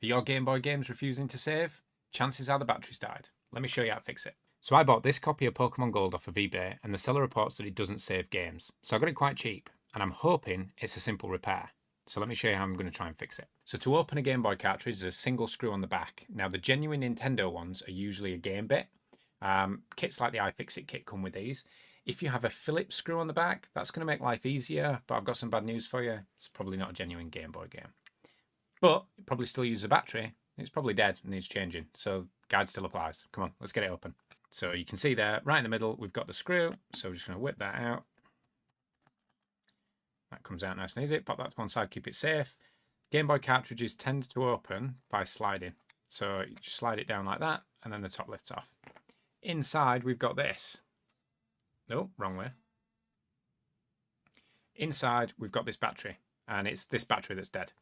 Are your Game Boy games refusing to save? Chances are the battery's died. Let me show you how to fix it. So I bought this copy of Pokemon Gold off of eBay, and the seller reports that it doesn't save games. So I got it quite cheap, and I'm hoping it's a simple repair. So let me show you how I'm going to try and fix it. So to open a Game Boy cartridge, there's a single screw on the back. Now the genuine Nintendo ones are usually a game bit. Kits like the iFixit kit come with these. If you have a Phillips screw on the back, that's going to make life easier, but I've got some bad news for you. It's probably not a genuine Game Boy game. But it probably still uses a battery. It's probably dead and needs changing. So guide still applies. Come on, let's get it open. So you can see there, right in the middle, we've got the screw. So we're just going to whip that out. That comes out nice and easy. Pop that to one side, keep it safe. Game Boy cartridges tend to open by sliding. So you just slide it down like that, and then the top lifts off. Inside, we've got this. No, wrong way. Inside, we've got this battery, and it's this battery that's dead.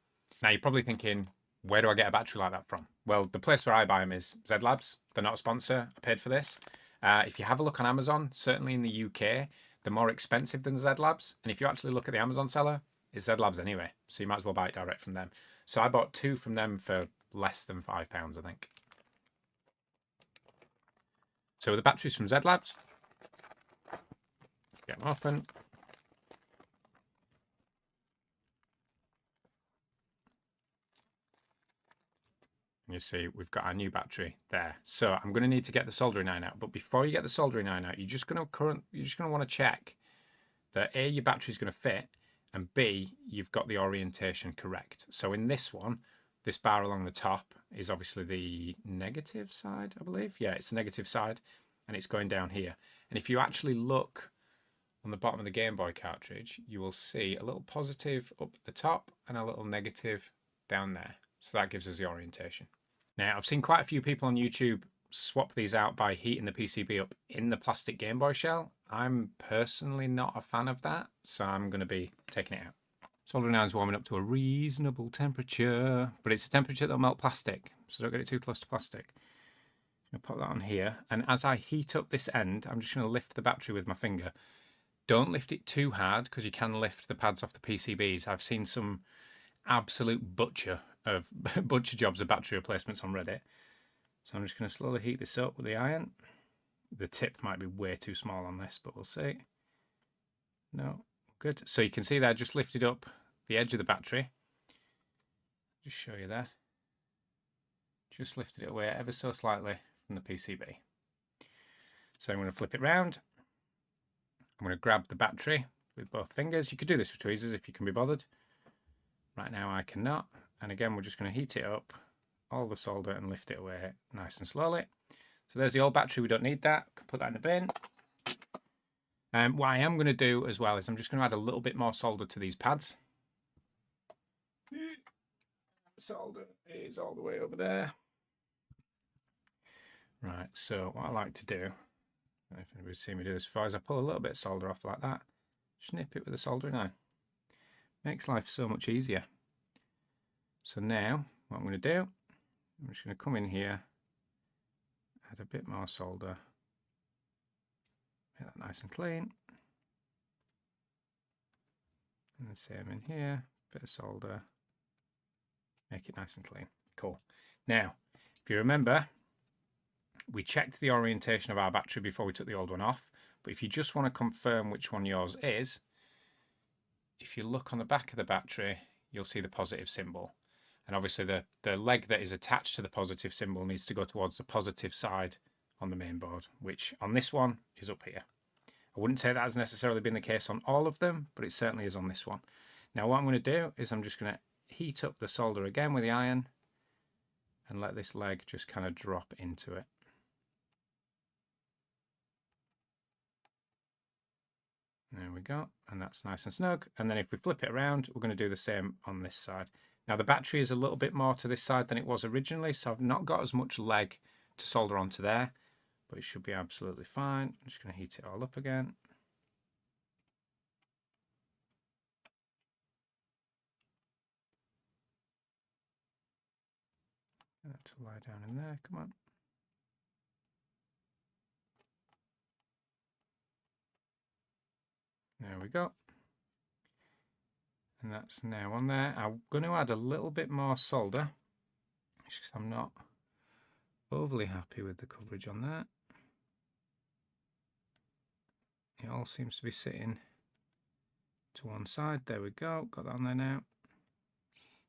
Now, you're probably thinking, where do I get a battery like that from? Well, the place where I buy them is Z Labs. They're not a sponsor. I paid for this. If you have a look on Amazon, certainly in the UK, they're more expensive than Z Labs. And if you actually look at the Amazon seller, it's Z Labs anyway. So you might as well buy it direct from them. So I bought two from them for less than £5, I think. So the batteries from Z Labs. Let's get them open. You see, we've got our new battery there. So I'm going to need to get the soldering iron out. But before you get the soldering iron out, you're just going to want to check that A, your battery is going to fit, and B, you've got the orientation correct. So in this one, this bar along the top is obviously the negative side, I believe. Yeah, it's the negative side, and it's going down here. And if you actually look on the bottom of the Game Boy cartridge, you will see a little positive up at the top and a little negative down there. So that gives us the orientation. Now, I've seen quite a few people on YouTube swap these out by heating the PCB up in the plastic Game Boy shell. I'm personally not a fan of that, so I'm going to be taking it out. Soldering iron's warming up to a reasonable temperature, but it's a temperature that'll melt plastic, so don't get it too close to plastic. I'm going to put that on here, and as I heat up this end, I'm just going to lift the battery with my finger. Don't lift it too hard, because you can lift the pads off the PCBs. I've seen some absolute butcher jobs of battery replacements on Reddit. So I'm just going to slowly heat this up with the iron. The tip might be way too small on this, but we'll see. No, good. So you can see there, I just lifted up the edge of the battery. Just show you there. Just lifted it away ever so slightly from the PCB. So I'm going to flip it round. I'm going to grab the battery with both fingers. You could do this with tweezers if you can be bothered. Right now I cannot. And again, we're just going to heat it up, all the solder, and lift it away nice and slowly. So there's the old battery. We don't need that. Can put that in the bin. What I am going to do as well is I'm just going to add a little bit more solder to these pads. Solder is all the way over there. Right, so what I like to do, I don't know if anybody's seen me do this before, is I pull a little bit of solder off like that, snip it with a soldering iron. Makes life so much easier. So now, what I'm going to do, I'm just going to come in here, add a bit more solder, make that nice and clean. And the same in here, bit of solder, make it nice and clean. Cool. Now, if you remember, we checked the orientation of our battery before we took the old one off, but if you just want to confirm which one yours is, if you look on the back of the battery, you'll see the positive symbol. And obviously the leg that is attached to the positive symbol needs to go towards the positive side on the main board, which on this one is up here. I wouldn't say that has necessarily been the case on all of them, but it certainly is on this one. Now what I'm going to do is I'm just going to heat up the solder again with the iron and let this leg just kind of drop into it. There we go, and that's nice and snug. And then if we flip it around, we're going to do the same on this side. Now the battery is a little bit more to this side than it was originally, so I've not got as much leg to solder onto there, but it should be absolutely fine. I'm just going to heat it all up again. Get that to lie down in there, come on. There we go. And that's now on there. I'm going to add a little bit more solder switch because I'm not overly happy with the coverage on that. It all seems to be sitting to one side. There we go, got that on there now.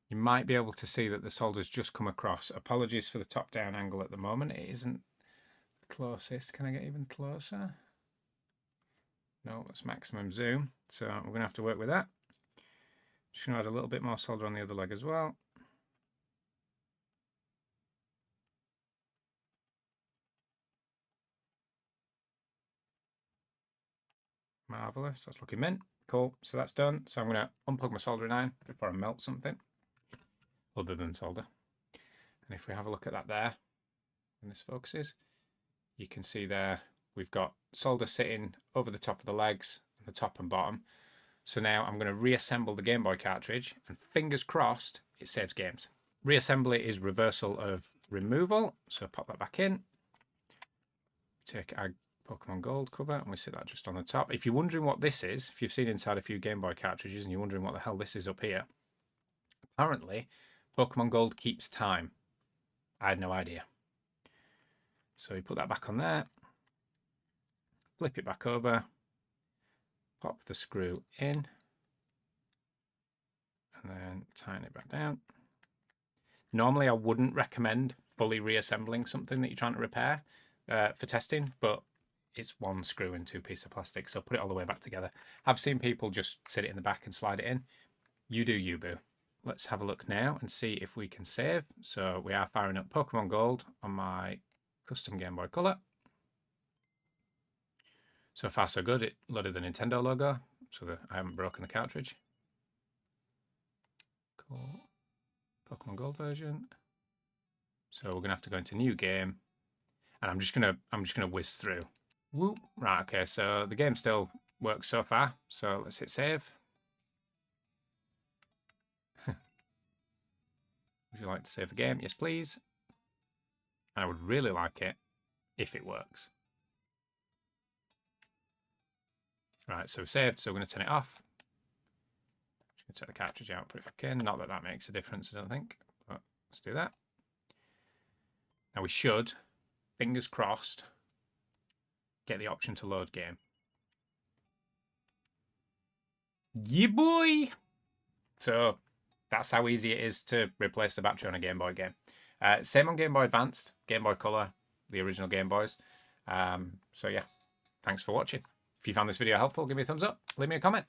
You might be able to see that the solder's just come across. Apologies for the top-down angle at the moment. It isn't the closest. Can I get even closer? No, that's maximum zoom. So we're going to have to work with that. Just going to add a little bit more solder on the other leg as well. Marvellous, that's looking mint. Cool, so that's done. So I'm going to unplug my soldering iron before I melt something other than solder. And if we have a look at that there, when this focuses, you can see there we've got solder sitting over the top of the legs, the top and bottom. So now I'm going to reassemble the Game Boy cartridge, and fingers crossed it saves games. Reassembly is reversal of removal, so pop that back in. Take our Pokemon Gold cover and we sit that just on the top. If you're wondering what this is, if you've seen inside a few Game Boy cartridges and you're wondering what the hell this is up here, apparently Pokemon Gold keeps time. I had no idea. So you put that back on there, flip it back over, pop the screw in, and then tighten it back down. Normally I wouldn't recommend fully reassembling something that you're trying to repair for testing, but it's one screw and two pieces of plastic, so put it all the way back together. I've seen people just sit it in the back and slide it in. You do you, boo. Let's have a look now and see if we can save. So we are firing up Pokemon Gold on my custom Game Boy Color. So far so good. It loaded the Nintendo logo so that I haven't broken the cartridge. Cool. Pokemon Gold version. So we're gonna have to go into new game, and I'm just gonna whiz through. Whoop. Right, okay, so the game still works so far. So let's hit save. Would you like to save the game? Yes, please. And I would really like it if it works. Right, so we've saved, so we're going to turn it off. Just going to take the cartridge out, put it back in. Not that that makes a difference, I don't think, but let's do that. Now we should, fingers crossed, get the option to load game. Yeah, boy! So that's how easy it is to replace the battery on a Game Boy game. Same on Game Boy Advanced, Game Boy Color, the original Game Boys. So yeah, thanks for watching. If you found this video helpful, give me a thumbs up, leave me a comment.